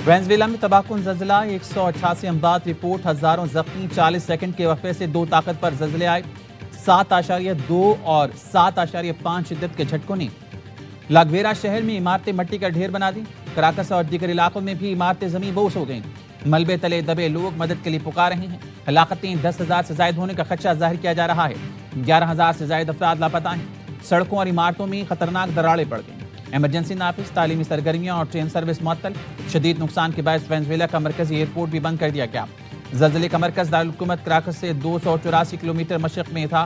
Venezuela میں تباہ کن زلزلہ 188 امداد رپورٹ، ہزاروں زخمی، 40 سیکنڈ کے وقفے سے 2 طاقت پر زلزلے آئے، 7.2 اور 7.5 شدت کے جھٹکوں نے لاگویرا شہر میں عمارتیں مٹی کا ڈھیر بنا دی۔ کراکس اور دیگر علاقوں میں بھی عمارتیں زمین بوس ہو گئیں، ملبے تلے دبے لوگ مدد کے لیے پکار رہے ہیں۔ ہلاکتیں 10,000 سے زائد ہونے کا خدشہ ظاہر کیا جا رہا ہے، 11,000 سے زائد افراد لاپتہ ہیں۔ سڑکوں اور عمارتوں میں خطرناک دراڑیں پڑ گئیں، ایمرجنسی نافذ، تعلیمی سرگرمیاں اور ٹرین سروس معطل۔ شدید نقصان کے باعث وینزویلا کا مرکزی ایئرپورٹ بھی بند کر دیا گیا۔ زلزلے کا مرکز دارالحکومت کراکس سے 284 کلومیٹر مشرق میں تھا۔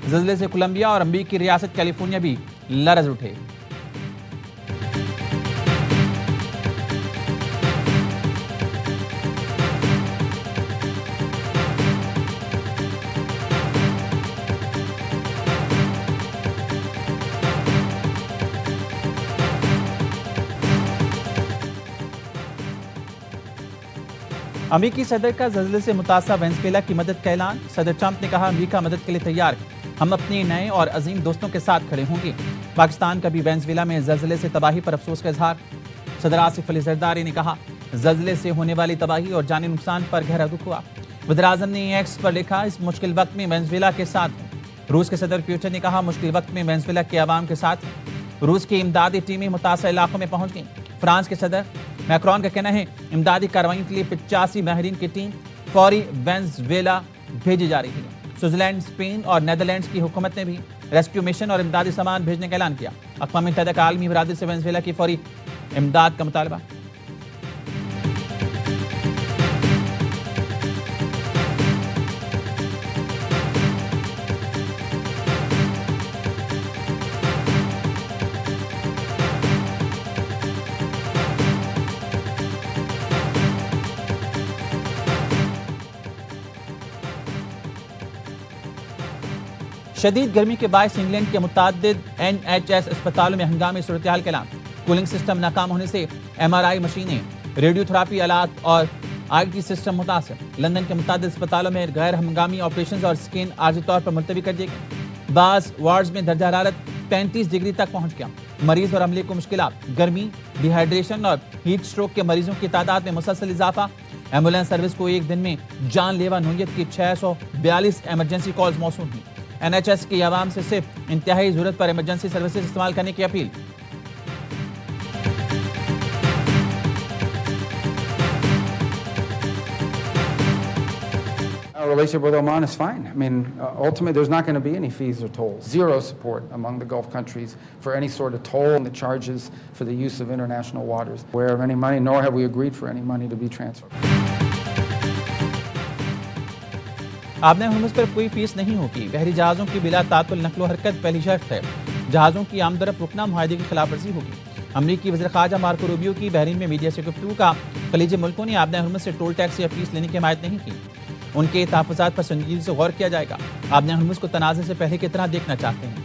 زلزلے سے کولمبیا اور امریکی ریاست کیلیفورنیا بھی لرز اٹھے۔ امریکی صدر کا زلزلے سے متاثرہ وینزویلا کی مدد کا اعلان۔ صدر ٹرمپ نے کہا امریکہ مدد کے لیے تیار ہے، ہم اپنے نئے اور عظیم دوستوں کے ساتھ کھڑے ہوں گے۔ پاکستان کا بھی وینزویلا میں زلزلے سے تباہی پر افسوس کا اظہار۔ صدر آصف علی زرداری نے کہا زلزلے سے ہونے والی تباہی اور جانی نقصان پر گہرا دکھ ہوا۔ وزیراعظم نے ایکس پر لکھا اس مشکل وقت میں وینزویلا کے ساتھ ہیں۔ روس کے صدر پیوٹن نے کہا مشکل وقت میں وینزویلا کے عوام کے ساتھ ہیں۔ روس کی امدادی ٹیمیں متاثرہ علاقوں میں پہنچ گئیں۔ فرانس کے صدر میکرون کا کہنا ہے امدادی کارروائیوں کے لیے 85 ماہرین کی ٹیم فوری وینزویلا بھیجی جا رہی ہے۔ سوئٹزرلینڈ، اسپین اور نیدرلینڈز کی حکومت نے بھی ریسکیو مشن اور امدادی سامان بھیجنے کا اعلان کیا۔ اقوام متحدہ کا عالمی برادری سے وینزویلا کی فوری امداد کا مطالبہ۔ شدید گرمی کے باعث انگلینڈ کے متعدد NHS اسپتالوں میں ہنگامی صورتحال کا اعلان۔ کولنگ سسٹم ناکام ہونے سے MRI مشینیں، ریڈیو تھراپی آلات اور IT سسٹم متاثر۔ لندن کے متعدد اسپتالوں میں غیر ہنگامی آپریشنز اور اسکین عارضی طور پر ملتوی کر دیے گئے۔ بعض وارڈز میں درجہ حرارت 35 ڈگری تک پہنچ گیا۔ مریض اور عملے کو مشکلات، گرمی، ڈی ہائیڈریشن اور ہیٹ اسٹروک کے مریضوں کی تعداد میں مسلسل اضافہ۔ ایمبولینس سروس کو ایک دن میں جان لیوا نوعیت کی 642 ایمرجنسی کالز موصول ہوئیں۔ NHS کی عوام سے صرف انتہائی ضرورت پر ایمرجنسی سروسز استعمال کرنے کی appeal. Our relationship with Oman is fine. I mean, ultimately, there's not going to be any fees or tolls. Zero support among the Gulf countries for any sort of toll and the charges for the use of international waters. Aware of any money, nor have we agreed for any money to be transferred. آبِ Hormuz پر کوئی fee نہیں ہوگی۔ بحری جہازوں کی بلا تعطل نقل و حرکت پہلی شرط ہے۔ جہازوں کی آمد و رفت رکنا معاہدے کی خلاف ورزی ہوگی۔ امریکی وزیر خارجہ مارکو روبیو کی بحرین میں میڈیا سے گفتگو کا خلیجی ملکوں نے آبِ ہرمز سے ٹول ٹیکس یا فیس لینے کی حمایت نہیں کی۔ ان کے تحفظات پر سنجیدگی سے غور کیا جائے گا۔ آبِ ہرمز کو تنازع سے پہلے کی طرح دیکھنا چاہتے ہیں۔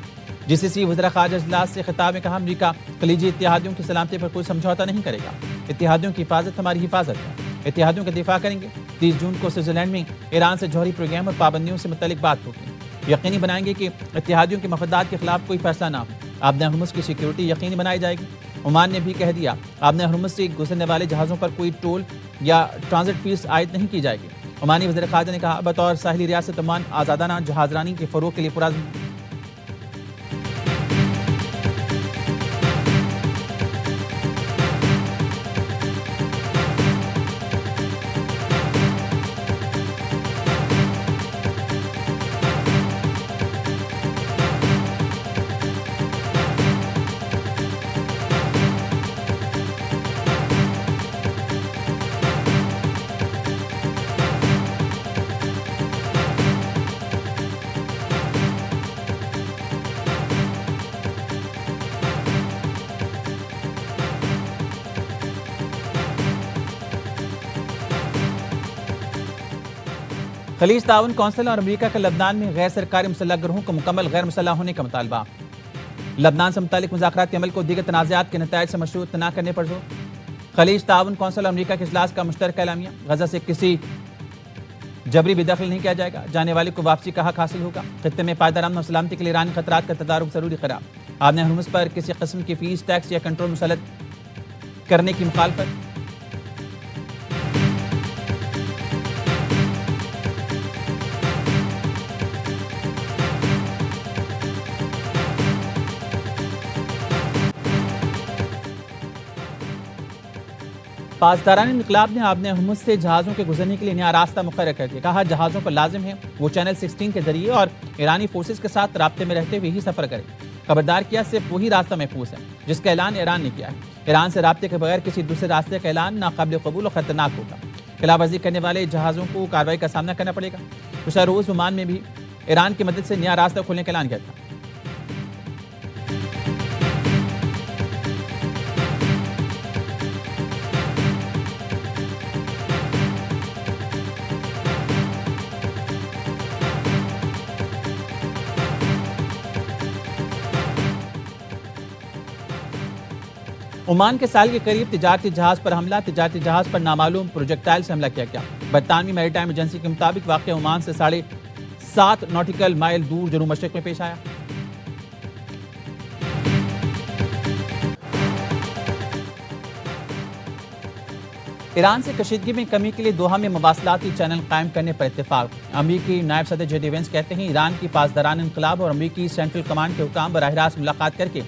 GCC وزراء خارجہ اجلاس سے خطاب میں کہا امریکہ خلیجی اتحادیوں کی سلامتی پر کوئی سمجھوتہ نہیں کرے گا۔ اتحادیوں کی حفاظت ہماری حفاظت ہے، اتحادیوں کا دفاع کریں گے۔ 30 جون کو سوئٹزرلینڈ میں ایران سے جوہری پروگرام اور پابندیوں سے متعلق بات ہوگی۔ یقینی بنائیں گے کہ اتحادیوں کے مفادات کے خلاف کوئی فیصلہ نہ ہو۔ آبِ ہرمز کی سیکیورٹی یقینی بنائی جائے گی۔ عمان نے بھی کہہ دیا آبِ ہرمز سے گزرنے والے جہازوں پر کوئی ٹول یا ٹرانزٹ فیس عائد نہیں کی جائے گی۔ عمانی وزیر خارجہ نے کہا بطور ساحلی ریاست عمان آزادانہ جہاز رانی کے فروغ کے لیے پرعزم۔ خلیج تعاون کونسل اور امریکہ کا لبنان میں غیر سرکاری مسلح گروہوں کو مکمل غیر مسلح ہونے کا مطالبہ۔ لبنان سے متعلق مذاکراتی عمل کو دیگر تنازعات کے نتائج سے مشروط نہ کرنے پر زور۔ خلیج تعاون کونسل اور امریکہ کے اجلاس کا مشترکہ اعلامیہ۔ غزہ سے کسی جبری بھی دخل نہیں کیا جائے گا، جانے والے کو واپسی کا حق حاصل ہوگا۔ خطے میں پائیدار امن و سلامتی کے لیے ایرانی خطرات کا تدارک ضروری قرار۔ آبِ ہرمز پر کسی قسم کی فیس، ٹیکس یا کنٹرول مسلط کرنے کی مخالفت۔ پاسداران انقلاب نے آبِ ہرمز سے جہازوں کے گزرنے کے لیے نیا راستہ مقرر کر دیا. کہا جہازوں پر لازم ہے وہ چینل 16 کے ذریعے اور ایرانی فورسز کے ساتھ رابطے میں رہتے ہوئے ہی سفر کریں. خبردار کیا صرف وہی راستہ محفوظ ہے جس کا اعلان ایران نے کیا ہے. ایران سے رابطے کے بغیر کسی دوسرے راستے کا اعلان ناقابل قبول اور خطرناک ہوگا. خلاف ورزی کرنے والے جہازوں کو کارروائی کا سامنا کرنا پڑے گا. گزشتہ روز عمان میں بھی ایران کی مدد سے نیا راستہ کھولنے کا اعلان کیا تھا. عمان کے ساحل کے قریب تجارتی جہاز پر حملہ. تجارتی جہاز پر نامعلوم پروجیکٹائل سے حملہ کیا گیا. برطانوی میری ٹائم ایجنسی کے مطابق واقعہ عمان سے 7.5 ناٹیکل مائل دور جنوب مشرق میں پیش آیا. ایران سے کشیدگی میں کمی کے لیے دوحہ میں مواصلاتی چینل قائم کرنے پر اتفاق. امریکی نائب صدر جے ڈی وینس کہتے ہیں ایران کی پاسداران انقلاب اور امریکی سینٹرل کمانڈ کے حکام براہ راست ملاقات کر کے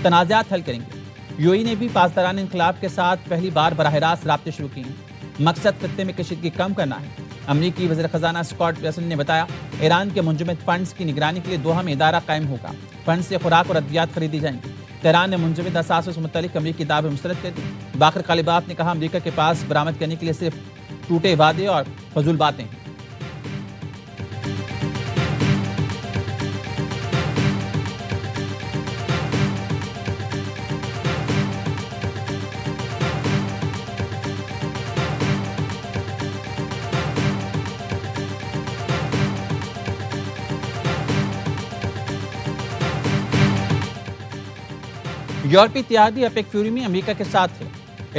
تنازعات حل کریں گے. یو ای نے بھی پاسداران انقلاب کے ساتھ پہلی بار براہ راست رابطے شروع کیے ہیں. مقصد خطے میں کشیدگی کم کرنا ہے. امریکی وزیر خزانہ اسکاٹ بیسن نے بتایا ایران کے منجمد فنڈز کی نگرانی کے لیے دوحہ میں ادارہ قائم ہوگا. فنڈز سے خوراک اور ادویات خریدی جائیں گی. تہران نے منجمد اثاثوں سے متعلق امریکی دعوے مسترد کر دی. باقر غالباف نے کہا امریکہ کے پاس برآمد کرنے کے لیے صرف ٹوٹے وعدے اور فضول باتیں ہیں. یورپی اتحادی اپیک فیوری میں امریکہ کے ساتھ ہے.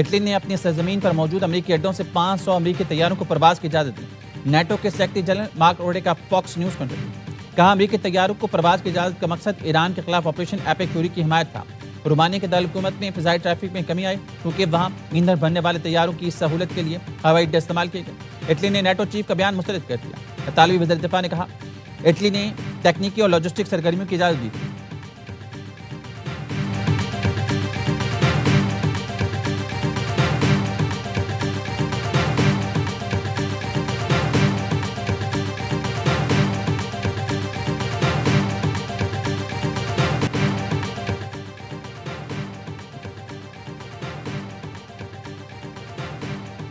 اٹلی نے اپنی سرزمین پر موجود امریکی اڈوں سے 500 امریکی طیاروں کو پرواز کی اجازت دی. نیٹو کے سیکرٹری جنرل مارک روٹے کا فاکس نیوز کو انٹرویو. کہا امریکی طیاروں کو پرواز کی اجازت کا مقصد ایران کے خلاف آپریشن اپیک فیوری کی حمایت تھا. رومانیہ کے دارالحکومت میں فضائی ٹریفک میں کمی آئی کیونکہ وہاں ایندھن بھرنے والے طیاروں کی سہولت کے لیے ہوائی اڈے استعمال کیے گئے. اٹلی نے نیٹو چیف کا بیان مسترد کر دیا. اطالوی وزیر دفاع نے کہا اٹلی نے تکنیکی اور لاجسٹک سرگرمیوں کی اجازت دی تھی.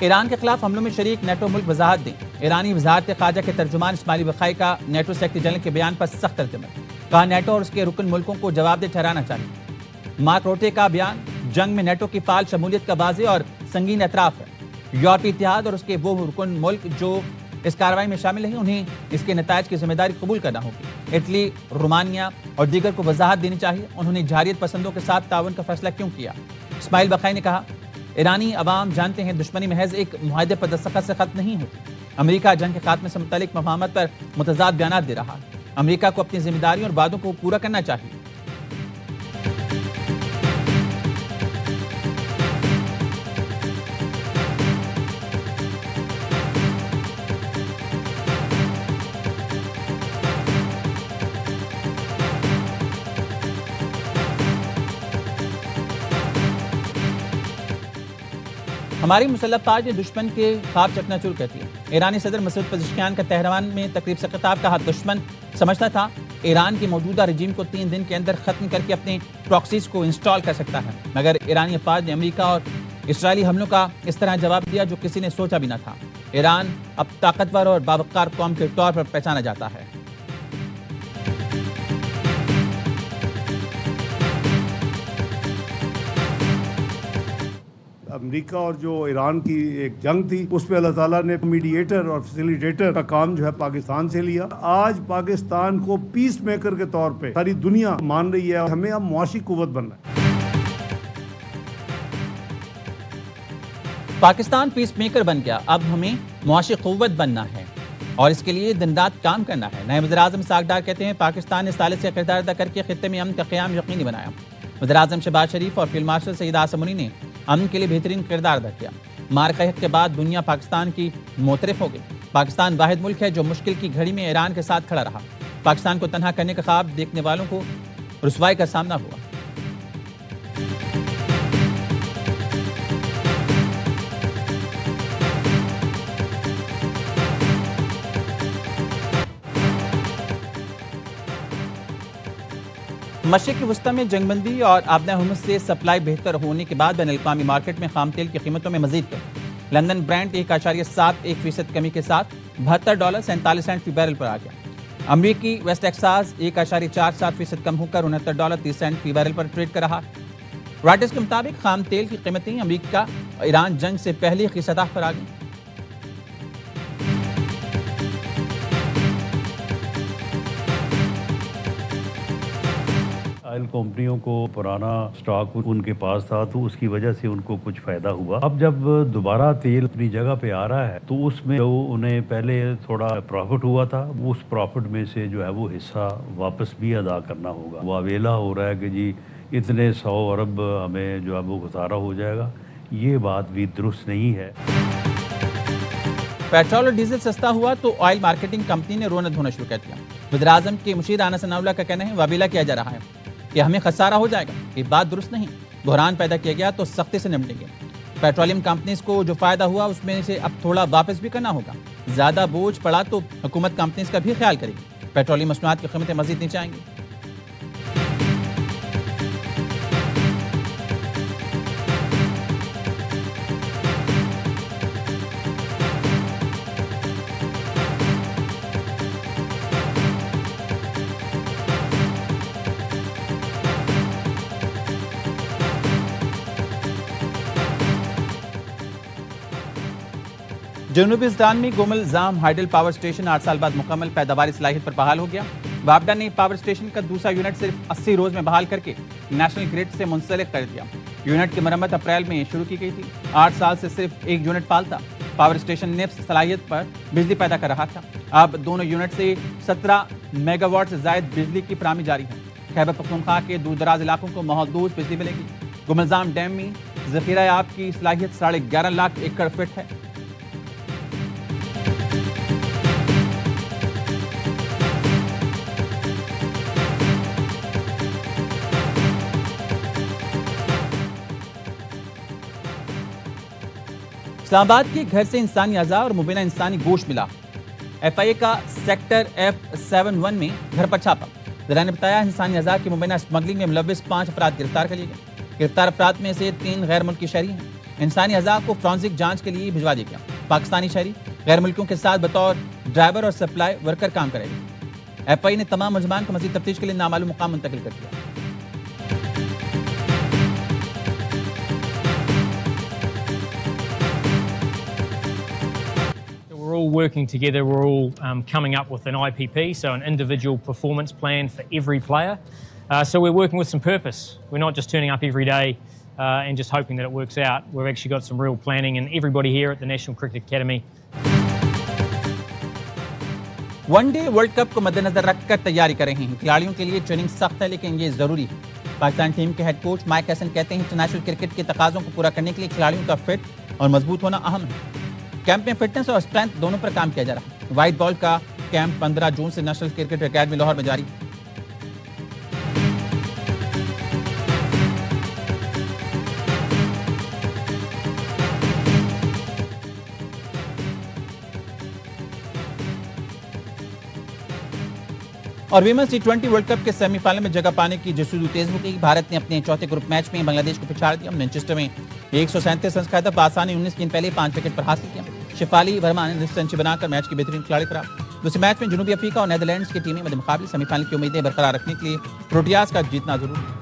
ایران کے خلاف حملوں میں شریک نیٹو ملک وضاحت دیں. ایرانی وزارت خارجہ کے ترجمان اسماعیل بقائی کا نیٹو سیکرٹری جنرل کے بیان پر سخت رد عمل. کہا نیٹو اور اس کے رکن ملکوں کو جواب دہ ٹھہرانا چاہیے. مارک روٹے کا بیان جنگ میں نیٹو کی فعال شمولیت کا واضح اور سنگین اعتراف ہے. یورپی اتحاد اور اس کے وہ رکن ملک جو اس کارروائی میں شامل ہیں انہیں اس کے نتائج کی ذمہ داری قبول کرنا ہوگی. اٹلی، رومانیہ اور دیگر کو وضاحت دینی چاہیے انہوں نے جارحیت پسندوں کے ساتھ تعاون کا فیصلہ کیوں کیا. اسماعیل بقائی نے کہا ایرانی عوام جانتے ہیں دشمنی محض ایک معاہدے پر دستخط سے ختم نہیں ہوتی. امریکہ جنگ کے خاتمے سے متعلق مفاہمت پر متضاد بیانات دے رہا ہے. امریکہ کو اپنی ذمہ داریوں اور وعدوں کو پورا کرنا چاہیے. ہماری مسلح فوج نے دشمن کے خواب چکنا چور کر دیا. ایرانی صدر مسعود پزشکیان کا تہران میں تقریب سے خطاب. کہا دشمن سمجھتا تھا ایران کے موجودہ رجیم کو 3 دن کے اندر ختم کر کے اپنے پراکسیز کو انسٹال کر سکتا ہے، مگر ایرانی افواج نے امریکہ اور اسرائیلی حملوں کا اس طرح جواب دیا جو کسی نے سوچا بھی نہ تھا. ایران اب طاقتور اور باوقار قوم کے طور پر پہچانا جاتا ہے. امریکہ اور جو ایران کی ایک جنگ تھی اس پہ اللہ تعالیٰ نے میڈیٹر اور فیسیلیٹیٹر کا کام جو ہے پاکستان سے لیا. آج پاکستان کو پیس میکر کے طور پہ ساری دنیا مان رہی ہے. ہمیں اب معاشی قوت بننا ہے. پاکستان پیس میکر بن گیا، اب ہمیں معاشی قوت بننا ہے اور اس کے لیے دن رات کام کرنا ہے. نئے وزیر اعظم اسحاق ڈار کہتے ہیں پاکستان نے ثالث سے کردار ادا کر کے خطے میں امن کا قیام یقینی بنایا. وزیر اعظم شہباز شریف اور فیلڈ مارشل سید عاصم منی نے امن کے لیے بہترین کردار ادا کیا. مارکہ حق کے بعد دنیا پاکستان کی معترف ہو گئی. پاکستان واحد ملک ہے جو مشکل کی گھڑی میں ایران کے ساتھ کھڑا رہا. پاکستان کو تنہا کرنے کا خواب دیکھنے والوں کو رسوائی کا سامنا ہوا. مشرقی وسطی میں جنگ بندی اور آبنہ ہرمز سے سپلائی بہتر ہونے کے بعد بین الاقوامی مارکیٹ میں خام تیل کی قیمتوں میں مزید کمی۔ لندن برینٹ 1.71% کمی کے ساتھ $72.47 فی بیرل پر آ گیا۔ امریکی ویسٹ ٹیکساس 1.47% کم ہو کر $69.30 فی بیرل پر ٹریڈ کر رہا۔ رائٹرز کے مطابق خام تیل کی قیمتیں امریکہ اور ایران جنگ سے پہلے کی سطح پر آ گئیں۔ آئل کمپنیوں کو پرانا سٹاک ان کے پاس تھا تو اس کی وجہ سے ان کو کچھ فائدہ ہوا۔ اب جب دوبارہ تیل اپنی جگہ پہ آ رہا ہے تو اس میں جو انہیں پہلے تھوڑا پروفٹ ہوا تھا اس پروفٹ میں سے جو ہے وہ حصہ واپس بھی ادا کرنا ہوگا۔ وہ اویلا ہو رہا ہے کہ جی اتنے 100 ارب ہمیں جو ہے وہ خسارہ ہو جائے گا، یہ بات بھی درست نہیں ہے۔ پیٹرول اور ڈیزل سستا ہوا تو آئل مارکیٹنگ کمپنی نے رونق ہونا شروع کر دیا۔ وزیراعظم کے مشیر رانا ثناء اللہ کا کہنا ہے وابیلا کیا جا رہا ہے کہ ہمیں خسارہ ہو جائے گا، یہ بات درست نہیں۔ بحران پیدا کیا گیا تو سختی سے نمٹیں گے۔ پیٹرولیم کمپنیز کو جو فائدہ ہوا اس میں سے اب تھوڑا واپس بھی کرنا ہوگا۔ زیادہ بوجھ پڑا تو حکومت کمپنیز کا بھی خیال کرے گی۔ پیٹرولیم مصنوعات کی قیمتیں مزید نیچے آئیں گی۔ جنوبی سوڈان میں گومل زام ہائیڈل پاور اسٹیشن 8 سال بعد مکمل پیداواری صلاحیت پر بحال ہو گیا۔ وابڈا نے پاور اسٹیشن کا دوسرا یونٹ صرف 80 روز میں بحال کر کے نیشنل گریڈ سے منسلک کر دیا۔ یونٹ کی مرمت اپریل میں شروع کی گئی تھی۔ 8 سال سے صرف ایک یونٹ فعال تھا۔ پاور اسٹیشن نفس صلاحیت پر بجلی پیدا کر رہا تھا۔ اب دونوں یونٹ سے 17 میگا واٹ سے زائد بجلی کی فراہمی جاری ہے۔ خیبر پختونخوا کے دور دراز علاقوں کو محدود بجلی ملے گی۔ گومل زام ڈیم میں ذخیرہ آب کی صلاحیت 11.5 لاکھ ایکڑ فٹ ہے۔ اسلام آباد کے گھر سے انسانی اعضاء اور مبینہ انسانی گوشت ملا۔ ایف آئی اے کا سیکٹر F71 میں گھر پر چھاپا۔ ذرائع نے بتایا انسانی اعضاء کی مبینہ اسمگلنگ میں ملوث 5 افراد گرفتار کر لیے گئے۔ گرفتار افراد میں سے 3 غیر ملکی شہری ہیں۔ انسانی اعضاء کو فرانزک جانچ کے لیے بھجوا دیا گیا۔ پاکستانی شہری غیر ملکیوں کے ساتھ بطور ڈرائیور اور سپلائی ورکر کام کرے گا۔ ایف آئی اے نے تمام ملزمان کو مزید تفتیش کے لیے نامعلوم مقام منتقل کر دیا۔ We're all working together, we're all coming up with an IPP, so an individual performance plan for every player. So we're working with some purpose. We're not just turning up every day and just hoping that it works out. We've actually got some real planning, and everybody here at the National Cricket Academy. One day world cup کو مد نظر رکھ کر تیاری کر رہے ہیں۔ کھلاڑیوں کے لیے ٹریننگ سخت ہے لیکن یہ ضروری ہے۔ پاکستان ٹیم کے ہیڈ کوچ مائک ہیسن کہتے ہیں انٹرنیشنل کرکٹ کے تقاضوں کو پورا کرنے کے لیے کھلاڑیوں کا فٹ اور مضبوط ہونا اہم ہے۔ کیمپ میں فٹنس اور اسٹرینتھ دونوں پر کام کیا جا رہا ہے۔ وائٹ بال کا کیمپ 15 جون سے نیشنل کرکٹ اکیڈمی لاہور میں جاری ہے۔ اور ویمنز T20 ورلڈ کپ کے سیمی فائنل میں جگہ پانے کی جستجو تیز ہو گئی۔ بھارت نے اپنے چوتھے گروپ میچ میں بنگلہ دیش کو پچھاڑ دیا۔ مانچسٹر میں 137 رنز کا ہدف بآسانی 19 گیند پہلے 5 وکٹ پر حاصل کیا۔ شفالی ورما نے سنچری بنا کر میچ کی بہترین کھلاڑی قرار۔ دوسرے میچ میں جنوبی افریقہ اور نیدرلینڈز کی ٹیمیں مد مقابل۔ سیمی فائنل کی امیدیں برقرار رکھنے کے لیے پروٹیاز کا جیتنا ضروری ہے۔